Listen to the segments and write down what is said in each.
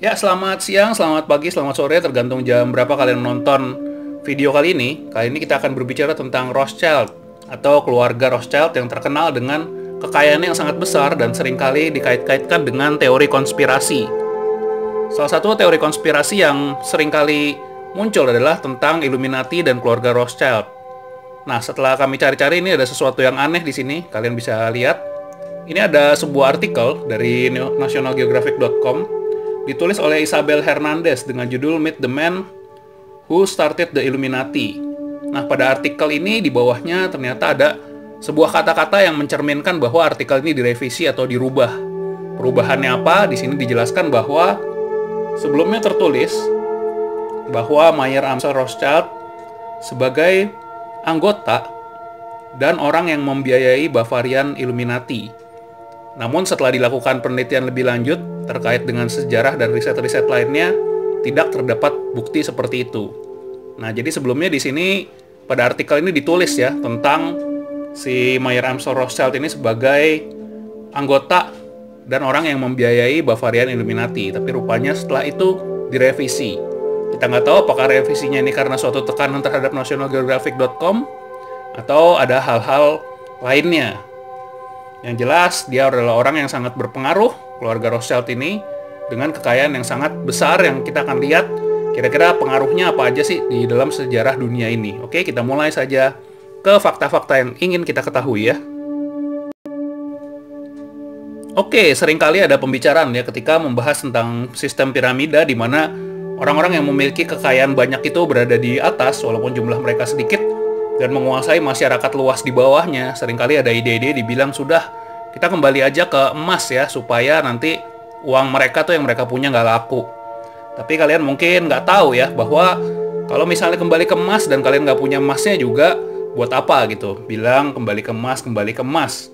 Ya, selamat siang, selamat pagi, selamat sore, tergantung jam berapa kalian menonton video kali ini. Kali ini kita akan berbicara tentang Rothschild atau keluarga Rothschild yang terkenal dengan kekayaannya yang sangat besar dan seringkali dikait-kaitkan dengan teori konspirasi. Salah satu teori konspirasi yang seringkali muncul adalah tentang Illuminati dan keluarga Rothschild. Nah, setelah kami cari-cari, ini ada sesuatu yang aneh di sini. Kalian bisa lihat. Ini ada sebuah artikel dari nationalgeographic.com ditulis oleh Isabel Hernandez dengan judul Meet the Man Who Started the Illuminati. Nah, pada artikel ini di bawahnya ternyata ada sebuah kata-kata yang mencerminkan bahwa artikel ini direvisi atau dirubah. Perubahannya apa? Di sini dijelaskan bahwa sebelumnya tertulis bahwa Mayer Amschel Rothschild sebagai anggota dan orang yang membiayai Bavarian Illuminati. Namun setelah dilakukan penelitian lebih lanjut terkait dengan sejarah dan riset-riset lainnya, tidak terdapat bukti seperti itu. Nah, jadi sebelumnya di sini pada artikel ini ditulis ya tentang si Mayer Amschel Rothschild ini sebagai anggota dan orang yang membiayai Bavarian Illuminati. Tapi rupanya setelah itu direvisi. Kita nggak tahu apakah revisinya ini karena suatu tekanan terhadap nationalgeographic.com atau ada hal-hal lainnya. Yang jelas, dia adalah orang yang sangat berpengaruh, keluarga Rothschild ini, dengan kekayaan yang sangat besar yang kita akan lihat kira-kira pengaruhnya apa aja sih di dalam sejarah dunia ini. Oke, kita mulai saja ke fakta-fakta yang ingin kita ketahui ya. Oke, seringkali ada pembicaraan ya ketika membahas tentang sistem piramida di mana orang-orang yang memiliki kekayaan banyak itu berada di atas walaupun jumlah mereka sedikit dan menguasai masyarakat luas di bawahnya. Seringkali ada ide-ide dibilang sudah kita kembali aja ke emas ya supaya nanti uang mereka tuh yang mereka punya nggak laku. Tapi kalian mungkin nggak tahu ya bahwa kalau misalnya kembali ke emas dan kalian nggak punya emasnya juga buat apa gitu. Bilang kembali ke emas, kembali ke emas.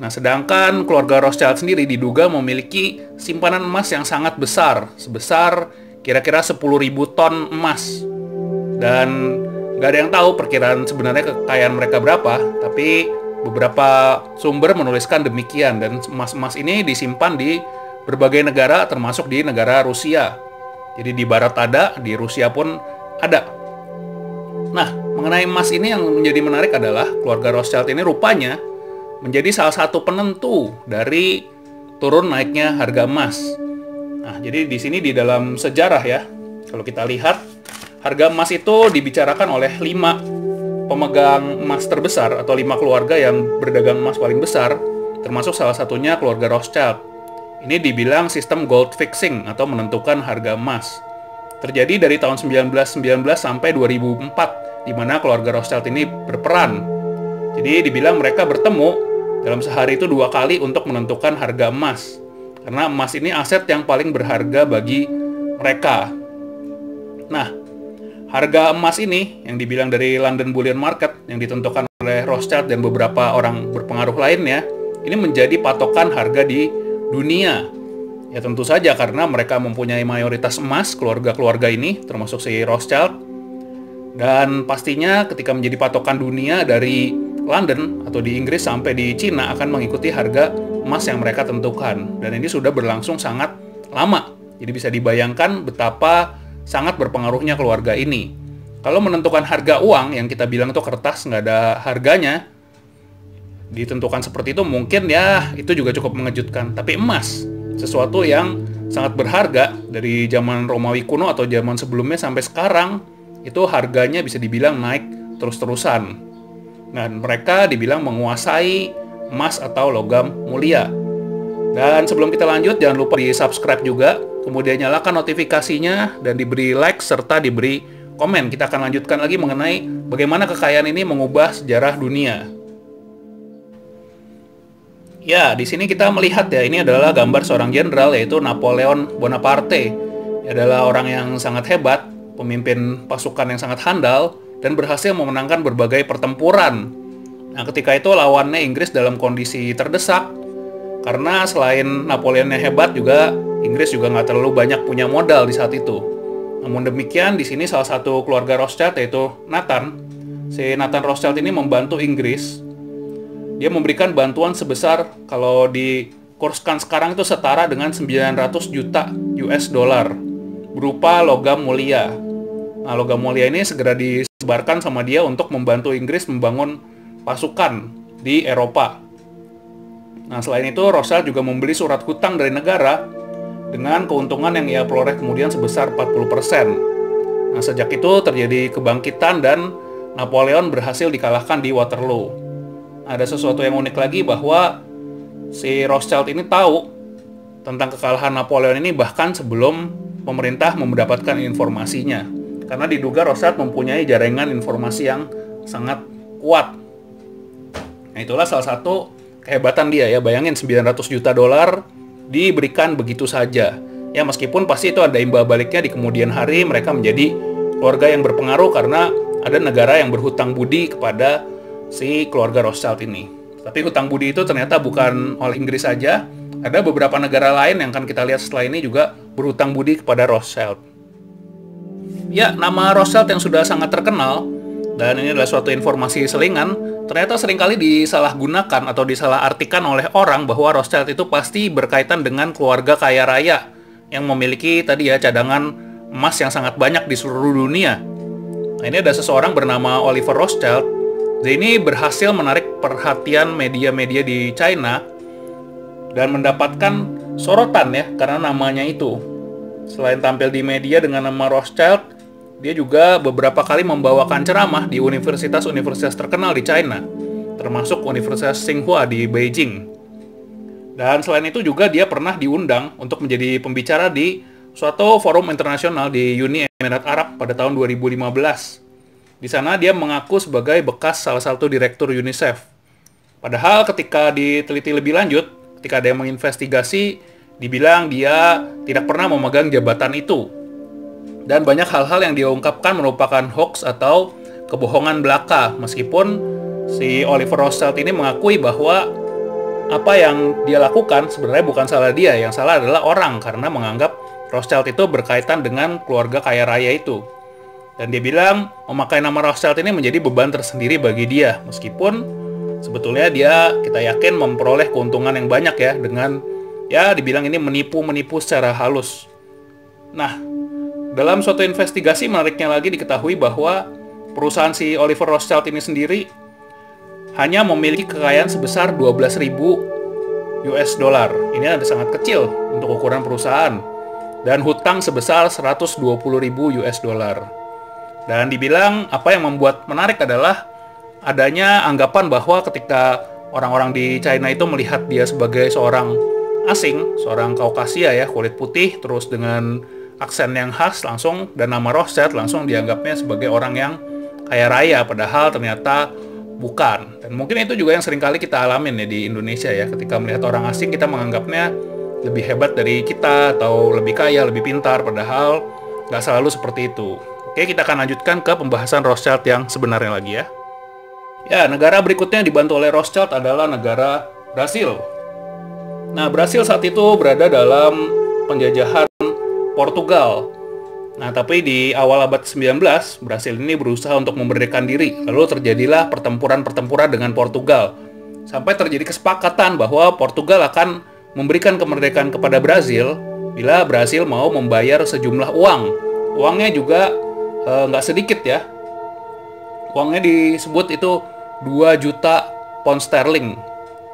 Nah, sedangkan keluarga Rothschild sendiri diduga memiliki simpanan emas yang sangat besar, sebesar kira-kira 10.000 ton emas. Dan nggak ada yang tahu perkiraan sebenarnya kekayaan mereka berapa, tapi beberapa sumber menuliskan demikian. Dan emas-emas ini disimpan di berbagai negara, termasuk di negara Rusia. Jadi di Barat ada, di Rusia pun ada. Nah, mengenai emas ini yang menjadi menarik adalah keluarga Rothschild ini rupanya menjadi salah satu penentu dari turun naiknya harga emas. Nah, jadi di sini di dalam sejarah ya, kalau kita lihat, harga emas itu dibicarakan oleh 5 pemegang emas terbesar atau 5 keluarga yang berdagang emas paling besar, termasuk salah satunya keluarga Rothschild. Ini dibilang sistem gold fixing atau menentukan harga emas. Terjadi dari tahun 1919 sampai 2004, di mana keluarga Rothschild ini berperan. Jadi dibilang mereka bertemu dalam sehari itu 2 kali untuk menentukan harga emas. Karena emas ini aset yang paling berharga bagi mereka. Nah, harga emas ini yang dibilang dari London Bullion Market yang ditentukan oleh Rothschild dan beberapa orang berpengaruh lainnya, ini menjadi patokan harga di dunia. Ya tentu saja karena mereka mempunyai mayoritas emas, keluarga-keluarga ini, termasuk si Rothschild. Dan pastinya ketika menjadi patokan dunia dari London atau di Inggris sampai di Cina akan mengikuti harga emas yang mereka tentukan. Dan ini sudah berlangsung sangat lama. Jadi bisa dibayangkan betapa sangat berpengaruhnya keluarga ini. Kalau menentukan harga uang yang kita bilang itu kertas nggak ada harganya, ditentukan seperti itu mungkin ya itu juga cukup mengejutkan. Tapi emas, sesuatu yang sangat berharga dari zaman Romawi kuno atau zaman sebelumnya sampai sekarang, itu harganya bisa dibilang naik terus-terusan. Dan mereka dibilang menguasai emas atau logam mulia. Dan sebelum kita lanjut, jangan lupa di subscribe juga, kemudian nyalakan notifikasinya, dan diberi like, serta diberi komen. Kita akan lanjutkan lagi mengenai bagaimana kekayaan ini mengubah sejarah dunia. Ya, di sini kita melihat ya, ini adalah gambar seorang jenderal, yaitu Napoleon Bonaparte. Dia adalah orang yang sangat hebat, pemimpin pasukan yang sangat handal, dan berhasil memenangkan berbagai pertempuran. Nah, ketika itu lawannya Inggris dalam kondisi terdesak, karena selain Napoleonnya hebat juga, Inggris juga nggak terlalu banyak punya modal di saat itu. Namun demikian, di sini salah satu keluarga Rothschild, yaitu Nathan. Si Nathan Rothschild ini membantu Inggris. Dia memberikan bantuan sebesar, kalau di kurskan sekarang itu setara dengan 900 juta US dollar berupa logam mulia. Nah, logam mulia ini segera disebarkan sama dia untuk membantu Inggris membangun pasukan di Eropa. Nah, selain itu, Rothschild juga membeli surat hutang dari negara dengan keuntungan yang ia peroleh kemudian sebesar 40%. Nah, sejak itu terjadi kebangkitan dan Napoleon berhasil dikalahkan di Waterloo. Ada sesuatu yang unik lagi bahwa si Rothschild ini tahu tentang kekalahan Napoleon ini bahkan sebelum pemerintah mendapatkan informasinya. Karena diduga Rothschild mempunyai jaringan informasi yang sangat kuat. Nah, itulah salah satu kehebatan dia ya. Bayangin 900 juta dolar diberikan begitu saja. Ya, meskipun pasti itu ada imbal baliknya di kemudian hari mereka menjadi keluarga yang berpengaruh karena ada negara yang berhutang budi kepada si keluarga Rothschild ini. Tapi hutang budi itu ternyata bukan oleh Inggris saja. Ada beberapa negara lain yang akan kita lihat setelah ini juga berhutang budi kepada Rothschild. Ya, nama Rothschild yang sudah sangat terkenal, dan ini adalah suatu informasi selingan, ternyata seringkali disalahgunakan atau disalahartikan oleh orang bahwa Rothschild itu pasti berkaitan dengan keluarga kaya raya yang memiliki tadi ya cadangan emas yang sangat banyak di seluruh dunia. Nah, ini ada seseorang bernama Oliver Rothschild. Dia ini berhasil menarik perhatian media-media di China dan mendapatkan sorotan ya karena namanya itu. Selain tampil di media dengan nama Rothschild, dia juga beberapa kali membawakan ceramah di universitas-universitas terkenal di China, termasuk Universitas Tsinghua di Beijing. Dan selain itu juga dia pernah diundang untuk menjadi pembicara di suatu forum internasional di Uni Emirat Arab pada tahun 2015. Di sana dia mengaku sebagai bekas salah satu direktur UNICEF. Padahal ketika diteliti lebih lanjut, ketika ada yang menginvestigasi, dibilang dia tidak pernah memegang jabatan itu. Dan banyak hal-hal yang dia ungkapkan merupakan hoax atau kebohongan belaka. Meskipun si Oliver Rothschild ini mengakui bahwa apa yang dia lakukan sebenarnya bukan salah dia. Yang salah adalah orang karena menganggap Rothschild itu berkaitan dengan keluarga kaya raya itu. Dan dia bilang memakai nama Rothschild ini menjadi beban tersendiri bagi dia. Meskipun sebetulnya dia kita yakin memperoleh keuntungan yang banyak ya dengan ya dibilang ini menipu secara halus. Nah, dalam suatu investigasi menariknya lagi diketahui bahwa perusahaan si Oliver Rothschild ini sendiri hanya memiliki kekayaan sebesar 12.000 US dollar. Ini ada sangat kecil untuk ukuran perusahaan. Dan hutang sebesar 120.000 US dollar. Dan dibilang apa yang membuat menarik adalah adanya anggapan bahwa ketika orang-orang di China itu melihat dia sebagai seorang asing, seorang Kaukasia ya, kulit putih, terus dengan aksen yang khas langsung, dan nama Rothschild langsung dianggapnya sebagai orang yang kaya raya, padahal ternyata bukan. Dan mungkin itu juga yang seringkali kita alamin ya di Indonesia ya, ketika melihat orang asing kita menganggapnya lebih hebat dari kita, atau lebih kaya, lebih pintar, padahal nggak selalu seperti itu. Oke, kita akan lanjutkan ke pembahasan Rothschild yang sebenarnya lagi ya. Ya, negara berikutnya yang dibantu oleh Rothschild adalah negara Brasil. Nah, Brasil saat itu berada dalam penjajahan Portugal. Nah, tapi di awal abad ke-19, Brasil ini berusaha untuk memerdekakan diri. Lalu terjadilah pertempuran-pertempuran dengan Portugal. Sampai terjadi kesepakatan bahwa Portugal akan memberikan kemerdekaan kepada Brasil bila Brasil mau membayar sejumlah uang. Uangnya juga nggak sedikit ya. Uangnya disebut itu 2 juta pound sterling.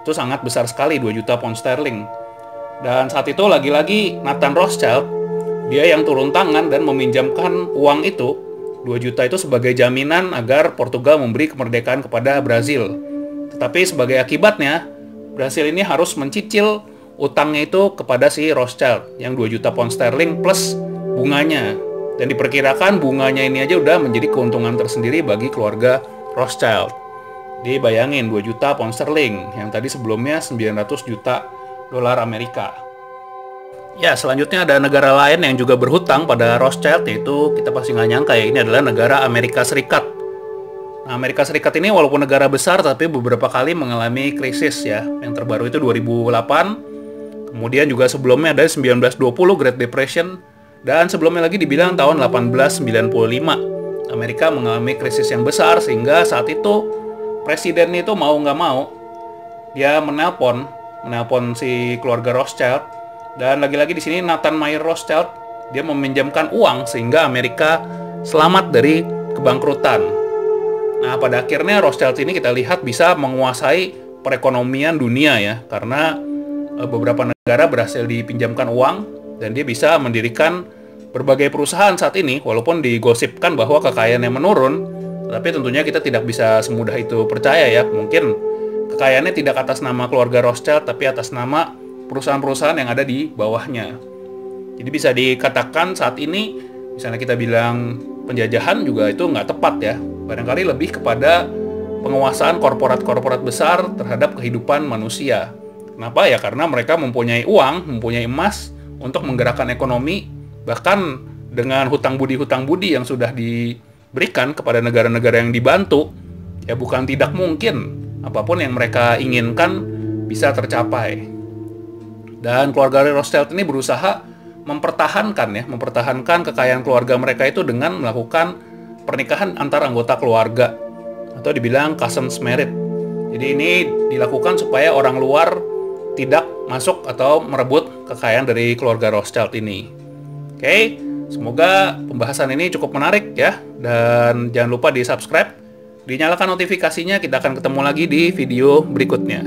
Itu sangat besar sekali, 2 juta pound sterling. Dan saat itu lagi-lagi Nathan Rothschild, dia yang turun tangan dan meminjamkan uang itu, 2 juta itu sebagai jaminan agar Portugal memberi kemerdekaan kepada Brasil. Tetapi sebagai akibatnya, Brasil ini harus mencicil utangnya itu kepada si Rothschild, yang 2 juta pound sterling plus bunganya. Dan diperkirakan bunganya ini aja udah menjadi keuntungan tersendiri bagi keluarga Rothschild. Dibayangin 2 juta pound sterling, yang tadi sebelumnya 900 juta dolar Amerika. Ya, selanjutnya ada negara lain yang juga berhutang pada Rothschild, yaitu kita pasti nggak nyangka ya, ini adalah negara Amerika Serikat. Nah, Amerika Serikat ini walaupun negara besar, tapi beberapa kali mengalami krisis ya. Yang terbaru itu 2008, kemudian juga sebelumnya ada 1920 Great Depression, dan sebelumnya lagi dibilang tahun 1895. Amerika mengalami krisis yang besar, sehingga saat itu presiden itu mau nggak mau, dia menelpon menelpon si keluarga Rothschild. Dan lagi-lagi di sini Nathan Mayer Rothschild, dia meminjamkan uang sehingga Amerika selamat dari kebangkrutan. Nah, pada akhirnya Rothschild ini kita lihat bisa menguasai perekonomian dunia ya, karena beberapa negara berhasil dipinjamkan uang dan dia bisa mendirikan berbagai perusahaan saat ini, walaupun digosipkan bahwa kekayaannya menurun, tapi tentunya kita tidak bisa semudah itu percaya ya. Mungkin kekayaannya tidak atas nama keluarga Rothschild, tapi atas nama perusahaan-perusahaan yang ada di bawahnya. Jadi bisa dikatakan saat ini, misalnya kita bilang penjajahan juga itu nggak tepat ya. Barangkali lebih kepada penguasaan korporat-korporat besar terhadap kehidupan manusia. Kenapa ya? Karena mereka mempunyai uang, mempunyai emas untuk menggerakkan ekonomi, bahkan dengan hutang budi yang sudah diberikan kepada negara-negara yang dibantu, ya bukan tidak mungkin apapun yang mereka inginkan bisa tercapai. Dan keluarga Rothschild ini berusaha mempertahankan kekayaan keluarga mereka itu dengan melakukan pernikahan antar anggota keluarga, atau dibilang cousins marriage. Jadi ini dilakukan supaya orang luar tidak masuk atau merebut kekayaan dari keluarga Rothschild ini. Oke, semoga pembahasan ini cukup menarik ya. Dan jangan lupa di subscribe, dinyalakan notifikasinya. Kita akan ketemu lagi di video berikutnya.